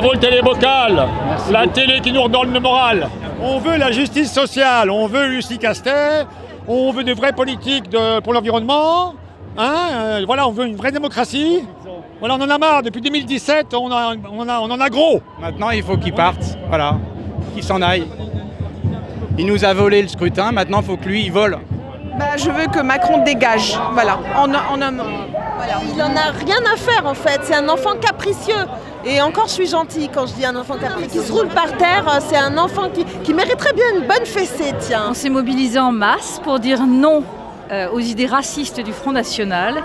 contrôle télévocal, la télé qui nous redonne le moral. On veut la justice sociale, on veut Lucie Castet, on veut de vraies politiques pour l'environnement, voilà, on veut une vraie démocratie. Voilà, on en a marre, depuis 2017, on en a gros. Maintenant, il faut qu'il parte, voilà, qu'il s'en aille. Il nous a volé le scrutin, maintenant, il faut que lui, il vole. Je veux que Macron dégage, voilà, en un mot. Voilà. Il n'en a rien à faire en fait, c'est un enfant capricieux. Et encore je suis gentille quand je dis un enfant capricieux. Qui se roule par terre, c'est un enfant qui mériterait bien une bonne fessée, tiens. On s'est mobilisé en masse pour dire non aux idées racistes du Front National.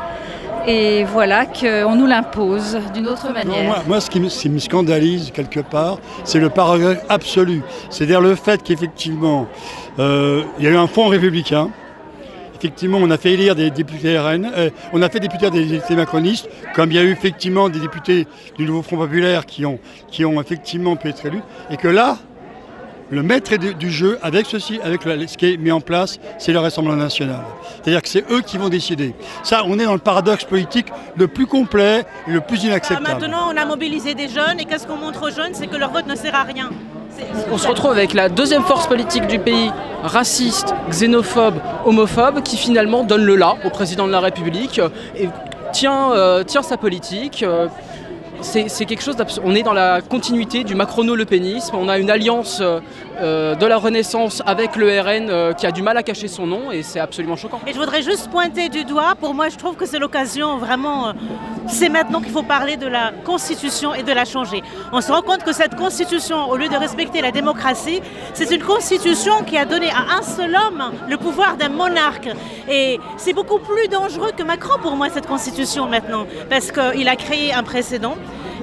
Et voilà qu'on nous l'impose d'une autre manière. Non, moi, ce qui me scandalise quelque part, c'est le paragraphe absolu. C'est-à-dire le fait qu'effectivement, il y a eu un front républicain. Effectivement, on a fait élire des députés RN, on a fait députés des députés macronistes, comme il y a eu effectivement des députés du Nouveau Front Populaire qui ont effectivement pu être élus, et que là, le maître du jeu, avec ce qui est mis en place, c'est le Rassemblement national. C'est-à-dire que c'est eux qui vont décider. Ça, on est dans le paradoxe politique le plus complet et le plus inacceptable. Maintenant, on a mobilisé des jeunes, et qu'est-ce qu'on montre aux jeunes? C'est que leur vote ne sert à rien. On se retrouve avec la deuxième force politique du pays, raciste, xénophobe, homophobe, qui finalement donne le là au président de la République et tient sa politique. C'est quelque chose d'absurde. On est dans la continuité du macrono-lepénisme. On a une alliance de la Renaissance avec le RN qui a du mal à cacher son nom et c'est absolument choquant. Et je voudrais juste pointer du doigt, pour moi je trouve que c'est l'occasion vraiment, c'est maintenant qu'il faut parler de la Constitution et de la changer. On se rend compte que cette Constitution, au lieu de respecter la démocratie, c'est une Constitution qui a donné à un seul homme le pouvoir d'un monarque. Et c'est beaucoup plus dangereux que Macron pour moi cette Constitution maintenant, parce qu'il a créé un précédent.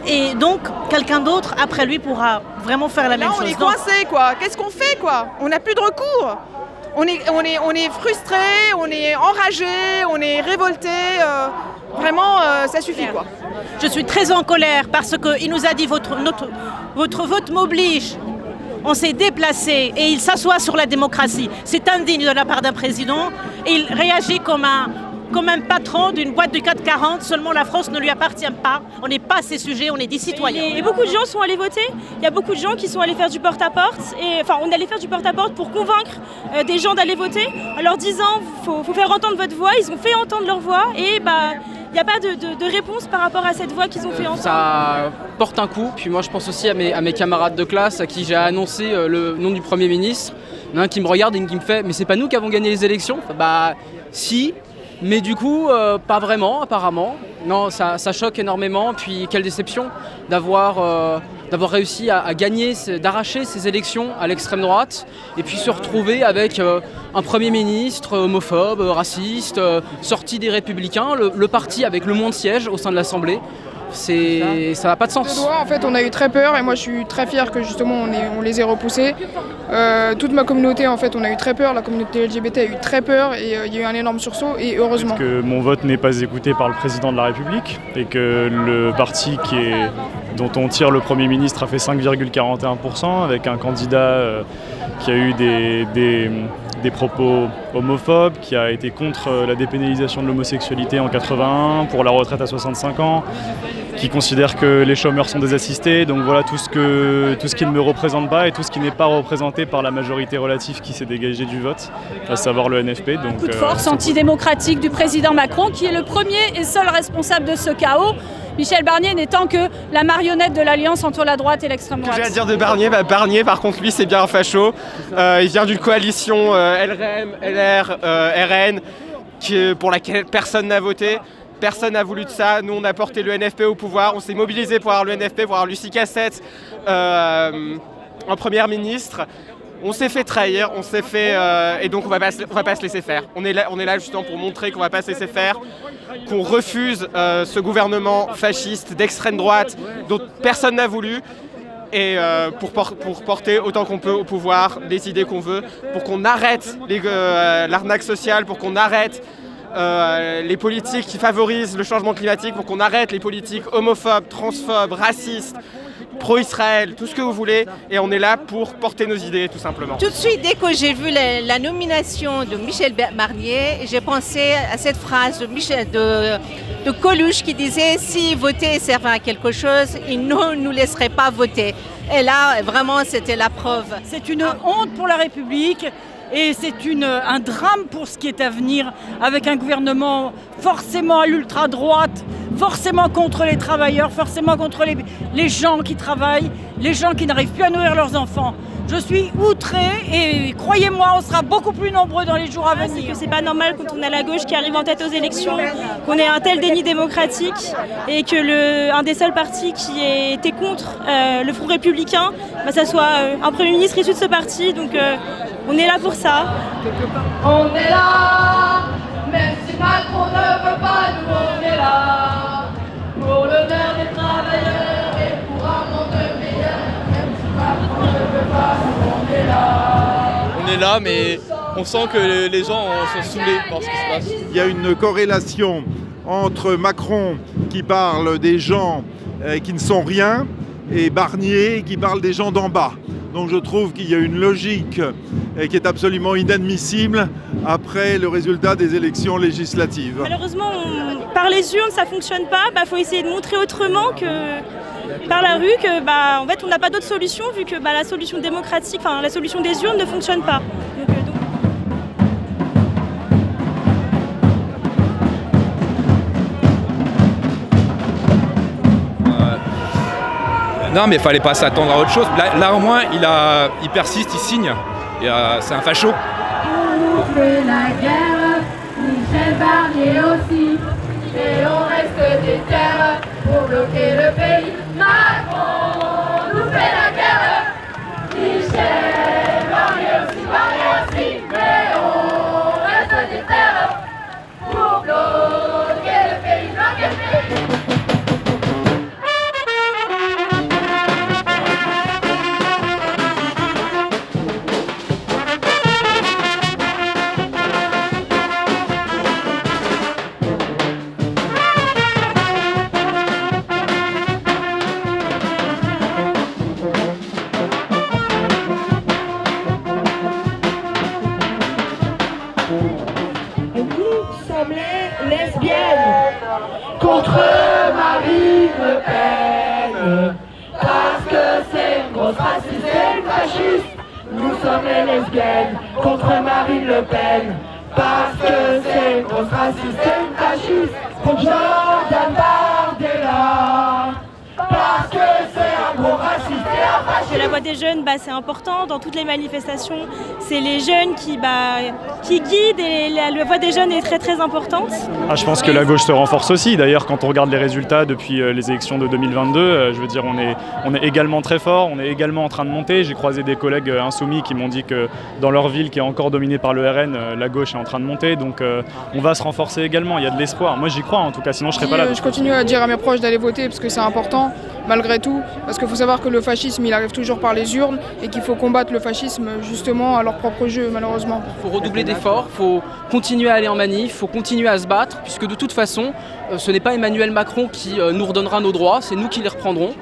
Et donc, quelqu'un d'autre, après lui, pourra vraiment faire la même chose. On est coincé, quoi. Qu'est-ce qu'on fait, quoi? On n'a plus de recours. On est frustré, on est enragé, on est révolté. Vraiment, ça suffit, quoi. Je suis très en colère parce qu'il nous a dit votre vote m'oblige. On s'est déplacé et il s'assoit sur la démocratie. C'est indigne de la part d'un président. Il réagit comme un patron d'une boîte du 440, seulement la France ne lui appartient pas. On n'est pas à ces sujets, on est des citoyens. Et beaucoup de gens sont allés voter. Il y a beaucoup de gens qui sont allés faire du porte-à-porte. On est allé faire du porte-à-porte pour convaincre des gens d'aller voter en leur disant faut faire entendre votre voix. Ils ont fait entendre leur voix et il n'y a pas de réponse par rapport à cette voix qu'ils ont fait entendre. Ça porte un coup. Puis moi je pense aussi à mes camarades de classe à qui j'ai annoncé le nom du Premier ministre. Il y en a un qui me regarde et qui me fait « mais c'est pas nous qui avons gagné les élections ?» Si. Mais du coup, pas vraiment, apparemment. Non, ça choque énormément. Puis quelle déception d'avoir réussi à gagner, d'arracher ces élections à l'extrême droite, et puis se retrouver avec un Premier ministre homophobe, raciste, sorti des Républicains, le parti avec le moins de sièges au sein de l'Assemblée. Ça n'a pas de sens. En fait, on a eu très peur et moi je suis très fier que justement on les ait repoussés. Toute ma communauté, en fait, on a eu très peur. La communauté LGBT a eu très peur et il y a eu un énorme sursaut et heureusement. Parce que mon vote n'est pas écouté par le président de la République et que le parti dont on tire le Premier ministre a fait 5,41% avec un candidat qui a eu des propos homophobes, qui a été contre la dépénalisation de l'homosexualité en 81, pour la retraite à 65 ans, qui considère que les chômeurs sont des assistés. Donc voilà tout ce qui ne me représente pas et tout ce qui n'est pas représenté par la majorité relative qui s'est dégagée du vote, à savoir le NFP. Donc, coup de force antidémocratique du président Macron, qui est le premier et seul responsable de ce chaos. Michel Barnier n'étant que la marionnette de l'alliance entre la droite et l'extrême droite. Ce que j'ai à dire de Barnier, Barnier par contre lui c'est bien un facho. Il vient d'une coalition LRM, LR, RN pour laquelle personne n'a voté. Personne n'a voulu de ça. Nous on a porté le NFP au pouvoir. On s'est mobilisé pour avoir le NFP, pour avoir Lucie Castet en première ministre. On s'est fait trahir, et donc on va pas se laisser faire. On est là justement pour montrer qu'on va pas se laisser faire, qu'on refuse ce gouvernement fasciste d'extrême droite dont personne n'a voulu, et pour porter autant qu'on peut au pouvoir les idées qu'on veut, pour qu'on arrête l'arnaque sociale, pour qu'on arrête les politiques qui favorisent le changement climatique, pour qu'on arrête les politiques homophobes, transphobes, racistes, pro-Israël, tout ce que vous voulez, et on est là pour porter nos idées, tout simplement. Tout de suite, dès que j'ai vu la nomination de Michel Barnier, j'ai pensé à cette phrase de Coluche qui disait « Si voter servait à quelque chose, il ne nous laisserait pas voter ». Et là, vraiment, c'était la preuve. C'est une honte pour la République. Et c'est un drame pour ce qui est à venir, avec un gouvernement forcément à l'ultra-droite, forcément contre les travailleurs, forcément contre les gens qui travaillent, les gens qui n'arrivent plus à nourrir leurs enfants. Je suis outrée et croyez-moi, on sera beaucoup plus nombreux dans les jours à venir. C'est que c'est pas normal quand on a la gauche qui arrive en tête aux élections, qu'on ait un tel déni démocratique et que un des seuls partis qui était contre le Front républicain, ça soit un Premier ministre issu de ce parti. Donc on est là pour ça. On est là, même si Macron ne veut pas, nous on est là, pour l'honneur des travailleurs et pour un monde meilleur. Même si Macron ne veut pas, nous on est là. On est là, mais on sent que les gens sont saoulés par ce qui se passe. Il y a une corrélation entre Macron qui parle des gens qui ne sont rien et Barnier qui parle des gens d'en bas. Donc je trouve qu'il y a une logique qui est absolument inadmissible après le résultat des élections législatives. Malheureusement, par les urnes, ça ne fonctionne pas. Faut essayer de montrer autrement que par la rue, que en fait, on n'a pas d'autre solution vu que la solution démocratique, la solution des urnes ne fonctionne pas. Non, mais il fallait pas s'attendre à autre chose. Là au moins, il persiste, il signe. C'est un facho. On fait la guerre, Michel Barnier aussi. Et on reste des terres pour bloquer le pays. Macron nous fait la guerre. Michel Barnier aussi. Mais on reste des terres pour bloquer le pays. Contre Marine Le Pen, parce que c'est une grosse raciste et une fasciste. Nous sommes les lesbiennes contre Marine Le Pen, parce que c'est une grosse raciste et une fasciste. Contre Jordan Bardella, parce que c'est un gros raciste et un fasciste. La voix des jeunes, c'est important dans toutes les manifestations. C'est les jeunes qui guident et la voix des jeunes est très très importante. Je pense que la gauche se renforce aussi. D'ailleurs, quand on regarde les résultats depuis les élections de 2022, je veux dire, on est également très fort, on est également en train de monter. J'ai croisé des collègues insoumis qui m'ont dit que dans leur ville, qui est encore dominée par le RN, la gauche est en train de monter. Donc on va se renforcer également. Il y a de l'espoir. Moi, j'y crois en tout cas, sinon je ne serais pas là. Je continue à dire à mes proches d'aller voter parce que c'est important, malgré tout. Parce qu'il faut savoir que le fascisme, il arrive toujours par les urnes et qu'il faut combattre le fascisme justement à leur propre jeu, malheureusement. Il faut redoubler d'efforts, il faut continuer à aller en manif, il faut continuer à se battre, puisque de toute façon, ce n'est pas Emmanuel Macron qui nous redonnera nos droits, c'est nous qui les reprendrons.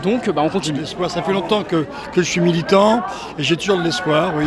Donc on continue. Ça fait longtemps que je suis militant et j'ai toujours de l'espoir, oui.